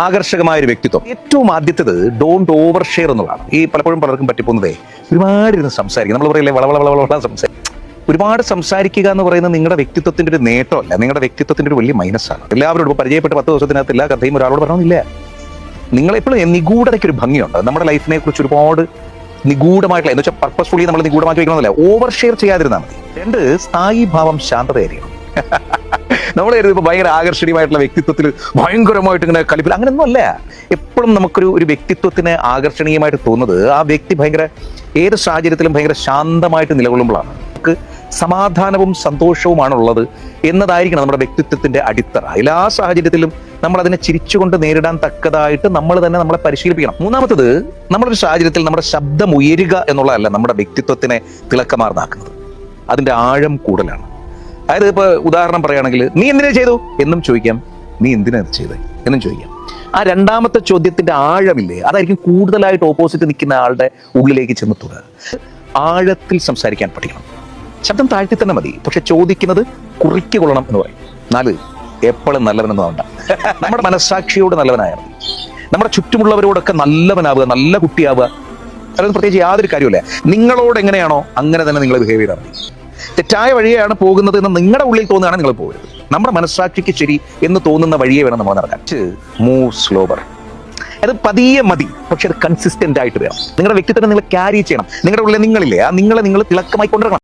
ആകർഷകമായ ഒരു വ്യക്തിത്വം. ഏറ്റവും ആദ്യത്തേത് ഡോണ്ട് ഓവർ ഷെയർ എന്നുള്ളതാണ്. ഈ പലപ്പോഴും പലർക്കും പറ്റിപ്പോകുന്നതേ ഒരുപാട് ഇരുന്ന് സംസാരിക്കും. നമ്മൾ പറയില്ലേ വളവള സംസാരിക്കും. ഒരുപാട് സംസാരിക്കുക എന്ന് പറയുന്നത് നിങ്ങളുടെ വ്യക്തിത്വത്തിന്റെ ഒരു നേട്ടമല്ല, നിങ്ങളുടെ വ്യക്തിത്വത്തിന്റെ ഒരു വലിയ മൈനസാണ്. എല്ലാവരോടും പരിചയപ്പെട്ട 10 ദിവസത്തിനകത്ത് എല്ലാ കഥയും ഒരാളോട് പറയണമെന്നില്ല. നിങ്ങളെപ്പോഴും നിഗൂഢതയ്ക്ക് ഒരു ഭംഗിയുണ്ട്. നമ്മുടെ ലൈഫിനെ കുറിച്ച് ഒരുപാട് നിഗൂഢമായിട്ടുള്ള എന്ന് വെച്ചാൽ പർപ്പസ്ഫുള്ളി നമ്മൾ നിഗൂഢമാക്കി വയ്ക്കണമെന്നില്ല, ഓവർ ഷെയർ ചെയ്യാതിരുന്നാൽ മതി. 2, സ്ഥായി ഭാവം ശാന്തതയായിരിക്കണം. നമ്മൾ ഇപ്പോൾ ഭയങ്കര ആകർഷണീയമായിട്ടുള്ള വ്യക്തിത്വത്തിൽ ഭയങ്കരമായിട്ട് ഇങ്ങനെ കലിപ്പിൽ അങ്ങനെയൊന്നും അല്ല. എപ്പോഴും നമുക്കൊരു വ്യക്തിത്വത്തിന് ആകർഷണീയമായിട്ട് തോന്നുന്നത് ആ വ്യക്തി ഭയങ്കര ഏത് സാഹചര്യത്തിലും ഭയങ്കര ശാന്തമായിട്ട് നിലകൊള്ളുമ്പോഴാണ്. നമുക്ക് സമാധാനവും സന്തോഷവുമാണുള്ളത് എന്നതായിരിക്കണം നമ്മുടെ വ്യക്തിത്വത്തിന്റെ അടിത്തറ. എല്ലാ സാഹചര്യത്തിലും നമ്മൾ അതിനെ ചിരിച്ചുകൊണ്ട് നേരിടാൻ തക്കതായിട്ട് നമ്മൾ തന്നെ നമ്മളെ പരിശീലിപ്പിക്കണം. 3ാമത്തത്, നമ്മളൊരു സാഹചര്യത്തിൽ നമ്മുടെ ശബ്ദം ഉയരുക എന്നുള്ളതല്ല നമ്മുടെ വ്യക്തിത്വത്തിനെ തിളക്കമാർന്നാക്കുന്നത്, അതിന്റെ ആഴം കൂടുതലാണ്. അതായത് ഇപ്പൊ ഉദാഹരണം പറയുകയാണെങ്കിൽ, നീ എന്തിനാ ചെയ്തു എന്നും ചോദിക്കാം, നീ എന്തിനാ ചെയ്തത് എന്നും ചോദിക്കാം. ആ 2ാമത്തെ ചോദ്യത്തിന്റെ ആഴമില്ലേ, അതായിരിക്കും കൂടുതലായിട്ട് ഓപ്പോസിറ്റ് നിൽക്കുന്ന ആളുടെ ഉള്ളിലേക്ക് ചെന്നെത്തുക. ആഴത്തിൽ സംസാരിക്കാൻ പഠിക്കണം. ശബ്ദം താഴ്ത്തി തന്നെ മതി, പക്ഷെ ചോദിക്കുന്നത് കുറിക്ക് കൊള്ളണം എന്ന് പറയും. 4, എപ്പോഴും നല്ലവനെന്ന് വേണ്ട. നമ്മുടെ മനസ്സാക്ഷിയോട് നല്ലവനായാൽ മതി. നമ്മുടെ ചുറ്റുമുള്ളവരോടൊക്കെ നല്ലവനാവുക, നല്ല കുട്ടിയാവുക. അതൊന്നും പ്രത്യേകിച്ച് യാതൊരു കാര്യമില്ല. നിങ്ങളോട് എങ്ങനെയാണോ അങ്ങനെ തന്നെ നിങ്ങൾ ബിഹേവ് ചെയ്താൽ മതി. തെറ്റായ വഴിയാണ് പോകുന്നത് എന്ന് നിങ്ങളുടെ ഉള്ളിൽ തോന്നുകയാണ് നിങ്ങൾ പോകരുത്. നമ്മുടെ മനസ്സാക്ഷിക്ക് ശരി എന്ന് തോന്നുന്ന വഴിയെ വേണം നമ്മൾ നടക്കാൻ. Move slower. അത് പതിയെ മതി, പക്ഷെ അത് കൺസിസ്റ്റന്റ് ആയിട്ട് വേണം. നിങ്ങളുടെ വ്യക്തിത്വം നിങ്ങൾ ക്യാരി ചെയ്യണം. നിങ്ങളുടെ ഉള്ളിൽ നിങ്ങളില്ലേ, ആ നിങ്ങളെ നിങ്ങൾ തിളക്കമായി കൊണ്ടുവരണം.